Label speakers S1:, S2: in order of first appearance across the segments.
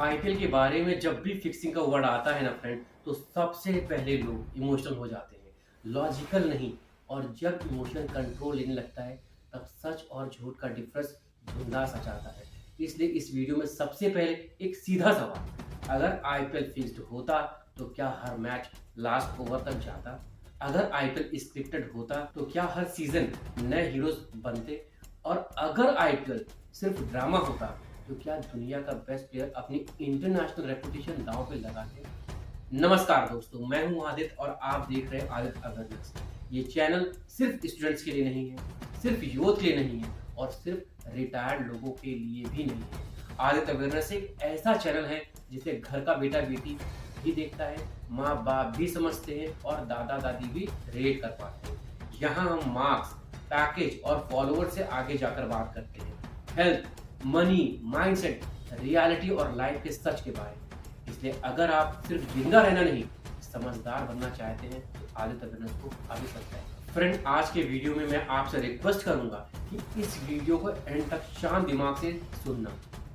S1: IPL के बारे में जब भी फिक्सिंग का वर्ड आता है ना फ्रेंड, तो सबसे पहले लोग इमोशनल हो जाते हैं, लॉजिकल नहीं। और जब इमोशन कंट्रोल लेने लगता है, तब सच और झूठ का डिफरेंस धुंधला सा जाता है। इसलिए इस वीडियो में सबसे पहले एक सीधा सवाल: अगर आईपीएल फिक्स्ड होता तो क्या हर मैच लास्ट ओवर तक जाता? अगर आईपीएल स्क्रिप्टेड होता तो क्या हर सीजन नए हीरोज बनते? और अगर आईपीएल सिर्फ ड्रामा होता तो क्या दुनिया का बेस्ट प्लेयर अपनी इंटरनेशनल रेपुटेशन दांव पे लगाते? नमस्कार दोस्तों, मैं हूं आदित्य और आप देख रहे हैं आदित्य अवेयरनेस। ये चैनल सिर्फ स्टूडेंट्स के लिए नहीं है, सिर्फ यूथ के लिए नहीं है और सिर्फ रिटायर्ड लोगों के लिए भी नहीं है। आदित्य अवेयरनेस एक ऐसा चैनल है जिसे घर का बेटा बेटी भी देखता है, माँ बाप भी समझते हैं और दादा दादी भी रेट कर पाते हैं। यहाँ हम मार्क्स, पैकेज और फॉलोअर से आगे जाकर बात करते हैं हेल्थ, मनी, माइंडसेट, रियलिटी और लाइफ के सच के बारे में। इसलिए अगर आप सिर्फ जिंदा रहना नहीं, समझदार बनना चाहते हैं तो आदित्य अवेयरनेस को आगे सब्सक्राइब। फ्रेंड, आज के वीडियो में मैं आपसे रिक्वेस्ट करूंगा कि इस वीडियो को एंड तक शांत दिमाग से सुनना,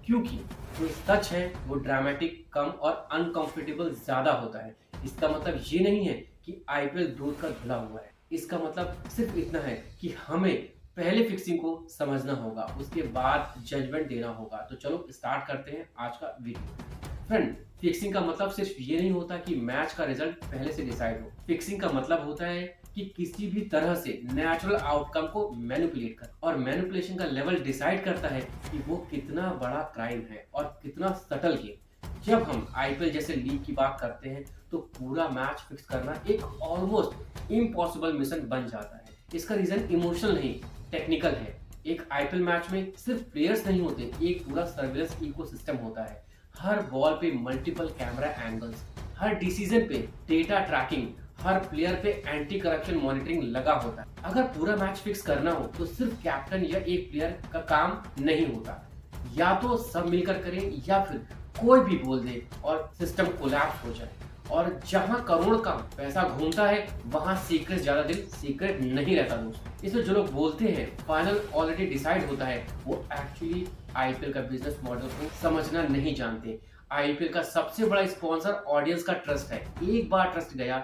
S1: क्योंकि जो सच है वो ड्रामेटिक, कम और अनकंफर्टेबल ज्यादा होता है। इसका मतलब ये नहीं है कि आईपीएल दूध का धुला हुआ है। इसका मतलब सिर्फ इतना है कि हमें पहले फिक्सिंग को समझना होगा, उसके बाद जजमेंट देना होगा। तो चलो स्टार्ट करते हैं आज का वीडियो। फ्रेंड, फिक्सिंग का मतलब सिर्फ ये नहीं होता कि मैच का रिजल्ट पहले से डिसाइड हो। फिक्सिंग का मतलब होता है कि किसी भी तरह से नेचुरल आउटकम को मैनिपुलेट कर, और मैनिपुलेशन का लेवल डिसाइड करता है कि वो कितना बड़ा क्राइम है और कितना सटल गेम। जब हम आईपीएल जैसे लीग की बात करते हैं तो पूरा मैच फिक्स करना एक ऑलमोस्ट इम्पॉसिबल मिशन बन जाता है। इसका रीजन इमोशनल नहीं, टेक्निकल है। एक आईपीएल मैच में सिर्फ प्लेयर्स नहीं होते, एक पूरा सर्विलेंस इकोसिस्टम होता है। हर बॉल पे मल्टीपल कैमरा एंगल्स, हर डिसीजन पे डेटा ट्रैकिंग, हर प्लेयर पे एंटी करप्शन मॉनिटरिंग लगा होता है। अगर पूरा मैच फिक्स करना हो तो सिर्फ कैप्टन या एक प्लेयर का काम नहीं होता, या तो सब मिलकर करें या फिर कोई भी बोल दे और सिस्टम कोलैप्स हो जाए। और जहां करोड़ का पैसा घूमता है वहां सीक्रेट ज्यादा दिन सीक्रेट नहीं रहता दोस्त। इसमें जो लोग बोलते हैं फाइनल ऑलरेडी डिसाइड होता है, वो एक्चुअली आईपीएल का बिजनेस मॉडल को समझना नहीं जानते। आईपीएल का सबसे बड़ा स्पॉन्सर ऑडियंस का ट्रस्ट है। एक बार ट्रस्ट गया,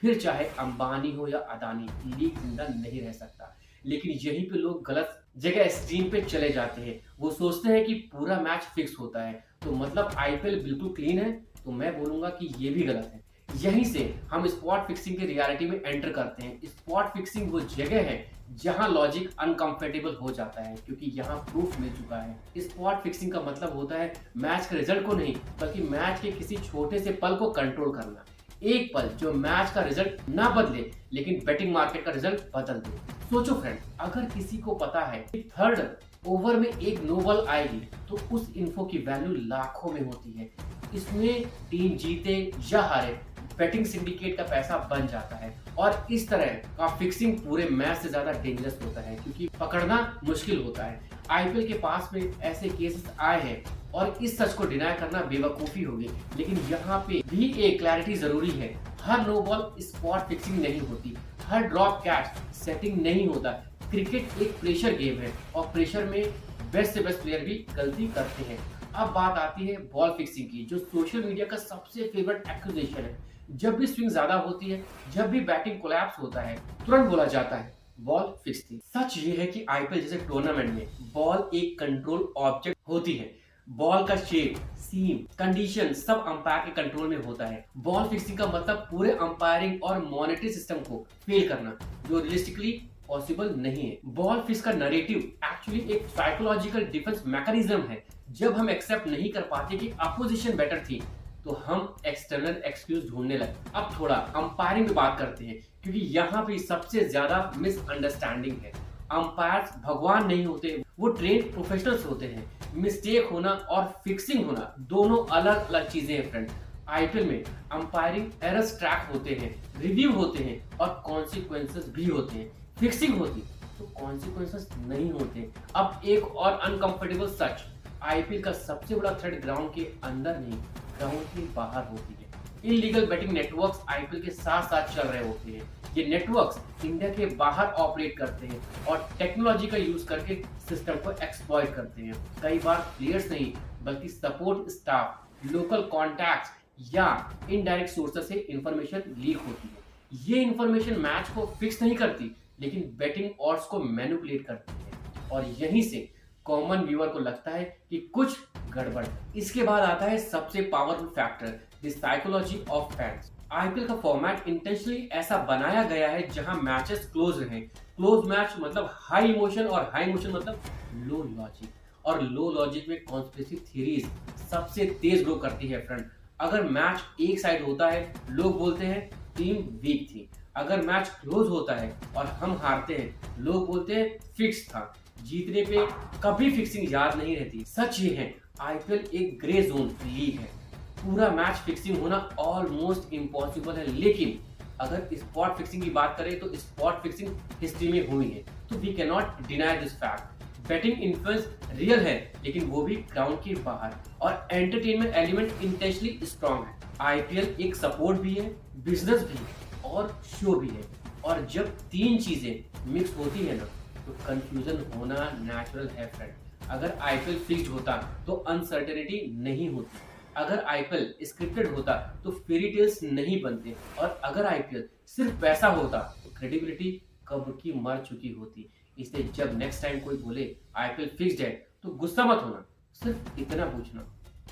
S1: फिर चाहे अंबानी हो या अदानी, लीग जिंदा नहीं रह सकता। लेकिन यहीं पे लोग गलत जगह स्ट्रीम पे चले जाते हैं। वो सोचते हैं कि पूरा मैच फिक्स होता है तो मतलब आईपीएल बिल्कुल क्लीन है, तो मैं बोलूंगा कि ये भी गलत है। यहीं से हम स्पॉट फिक्सिंग की रियलिटी में एंटर करते हैं। स्पॉट फिक्सिंग वो जगह है जहां लॉजिक अनकंफर्टेबल हो जाता है, क्योंकि यहां प्रूफ मिल चुका है। स्पॉट फिक्सिंग का मतलब होता है मैच के रिजल्ट को नहीं, बल्कि मैच के किसी छोटे से पल को कंट्रोल करना। एक पल जो मैच का रिजल्ट ना बदले लेकिन बेटिंग मार्केट का रिजल्ट बदल दे। सोचो फ्रेंड, अगर किसी को पता है कि थर्ड ओवर में एक नो बॉल आएगी तो उस इन्फो की वैल्यू लाखों में होती है। इसमें टीम जीते या हारे, बेटिंग सिंडिकेट का पैसा बन जाता है। और इस तरह का फिक्सिंग पूरे मैच से ज्यादा डेंजरस होता है, क्योंकि पकड़ना मुश्किल होता है। आईपीएल के पास में ऐसे केसेस आए हैं और इस सच को डिनाई करना बेवकूफी होगी। लेकिन यहाँ पे भी एक क्लैरिटी जरूरी है। हर नो बॉल स्पॉट फिक्सिंग नहीं होती, हर ड्रॉप कैच सेटिंग नहीं होता। क्रिकेट एक प्रेशर गेम है और प्रेशर में बेस्ट से बेस्ट प्लेयर भी गलती करते हैं। अब बात आती है बॉल फिक्सिंग की, जो सोशल मीडिया का सबसे फेवरेट एक्यूजेशन है। जब भी स्विंग ज्यादा होती है, जब भी बैटिंग कोलैप्स होता है, तुरंत बोला जाता है बॉल फिक्स थी। सच ये है कि आईपीएल जैसे टूर्नामेंट में बॉल एक कंट्रोल ऑब्जेक्ट होती है। बॉल का शेप, सीम, कंडीशन सब अंपायर के कंट्रोल में होता है। बॉल फिक्सिंग का मतलब पूरे अंपायरिंग और मॉनिटरी सिस्टम को फेल करना, जो रियलिस्टिकली पॉसिबल नहीं है। बॉल फिक्स का नैरेटिव एक्चुअली एक साइकोलॉजिकल डिफेंस मैकेनिज्म है। जब हम एक्सेप्ट नहीं कर पाते कि अपोजिशन बेटर थी, तो हम एक्सटर्नल एक्सक्यूज ढूंढने लगते। अब थोड़ा अंपायरिंग की बात करते हैं, क्योंकि यहाँ पे सबसे ज्यादा मिसअंडरस्टैंडिंग है। अंपायर्स भगवान नहीं होते, वो ट्रेन प्रोफेशनल्स होते हैं। मिस्टेक होना और फिक्सिंग होना दोनों अलग अलग चीजें हैं फ्रेंड। आईपीएल में अंपायरिंग एरर्स ट्रैक होते हैं, रिव्यू होते हैं और कॉन्सिक्वेंसेस भी होते हैं। फिक्सिंग होती तो कॉन्सिक्वेंसेस नहीं होते। अब एक और अनकंफर्टेबल सच, आईपीएल का सबसे बड़ा थ्रेड ग्राउंड के अंदर नहीं, ग्राउंड के बाहर होती है। इलीगल बेटिंग नेटवर्क्स आईपीएल के साथ साथ चल रहे होते हैं। ये नेटवर्क्स इंडिया के बाहर ऑपरेट करते हैं और टेक्नोलॉजी का यूज करके सिस्टम को एक्सप्लॉइट करते हैं। कई बार प्लेयर्स नहीं बल्कि सपोर्ट स्टाफ लोकल कॉन्टैक्ट्स या इनडायरेक्ट सोर्सेस से इंफॉर्मेशन लीक होती है। ये इंफॉर्मेशन मैच को फिक्स नहीं करती, लेकिन बेटिंग ऑड्स को मैनिपुलेट करती है और यहीं से कॉमन व्यूअर को लगता है कि कुछ गड़बड़ है। इसके बाद आता है सबसे powerful factor, the psychology of fans. IPL का फॉर्मेट इंटेंशनली ऐसा बनाया गया है जहां मैचेस क्लोज रहे। क्लोज मैच मतलब हाई इमोशन और हाई इमोशन मतलब लो लॉजिक, और लो लॉजिक में कॉन्स्पिरेसी थ्योरीज सबसे तेज ग्रो करती है फ्रेंड। अगर मैच एक साइड होता है, लोग बोलते हैं टीम वीक थी। अगर मैच क्लोज होता है और हम हारते हैं, लोग बोलते हैं फिक्स था। जीतने पे कभी फिक्सिंग याद नहीं रहती। सच ये है, आईपीएल एक ग्रे जोन लीग है। पूरा मैच फिक्सिंग होना ऑलमोस्ट इम्पॉसिबल है, लेकिन अगर स्पॉट फिक्सिंग की बात करें तो स्पॉट फिक्सिंग हिस्ट्री में हुई है, तो we can not deny this fact. Betting influence real है, लेकिन वो भी ग्राउंड के बाहर, और एंटरटेनमेंट एलिमेंट इंटेंशनली स्ट्रॉन्ग है। आईपीएल एक सपोर्ट भी है, बिजनेस भी है और शो भी है, और जब तीन चीजें मिक्स होती है ना, तो कंफ्यूजन होना नेचुरल है फ्रेंड। अगर आईपीएल फिक्स्ड होता तो अनसर्टेनिटी नहीं होती। अगर आईपीएल स्क्रिप्टेड होता तो फेरी टेल्स नहीं बनते, और अगर आईपीएल सिर्फ पैसा होता तो क्रेडिबिलिटी कब की मर चुकी होती। इसलिए जब नेक्स्ट टाइम कोई बोले आईपीएल फिक्स्ड है, तो गुस्सा मत होना, सिर्फ इतना पूछना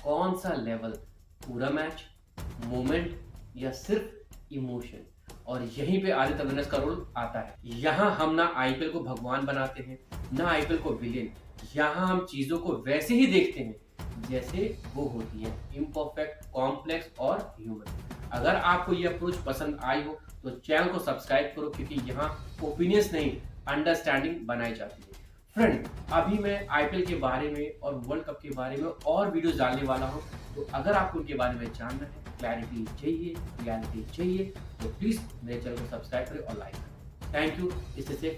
S1: कौन सा लेवल, पूरा मैच, मोमेंट या सिर्फ इमोशन। और यहीं पे आदित्य अविनाश का रोल आता है। यहाँ हम ना आईपीएल को भगवान बनाते हैं, ना आईपीएल को विलेन। यहाँ हम चीजों को वैसे ही देखते हैं जैसे वो होती है, इम्परफेक्ट, कॉम्प्लेक्स और ह्यूमन। अगर आपको ये अप्रोच पसंद आई हो तो चैनल को सब्सक्राइब करो, क्योंकि यहाँ ओपिनियंस नहीं, अंडरस्टैंडिंग बनाई जाती है। फ्रेंड, अभी मैं आईपीएल के बारे में और वर्ल्ड कप के बारे में और वीडियोस डालने वाला हूँ, तो अगर आपको उनके बारे में जानना है, क्लैरिटी चाहिए, रियलिटी चाहिए, तो प्लीज मेरे चैनल को सब्सक्राइब करें और लाइक करें। Thank you. इससे स्टे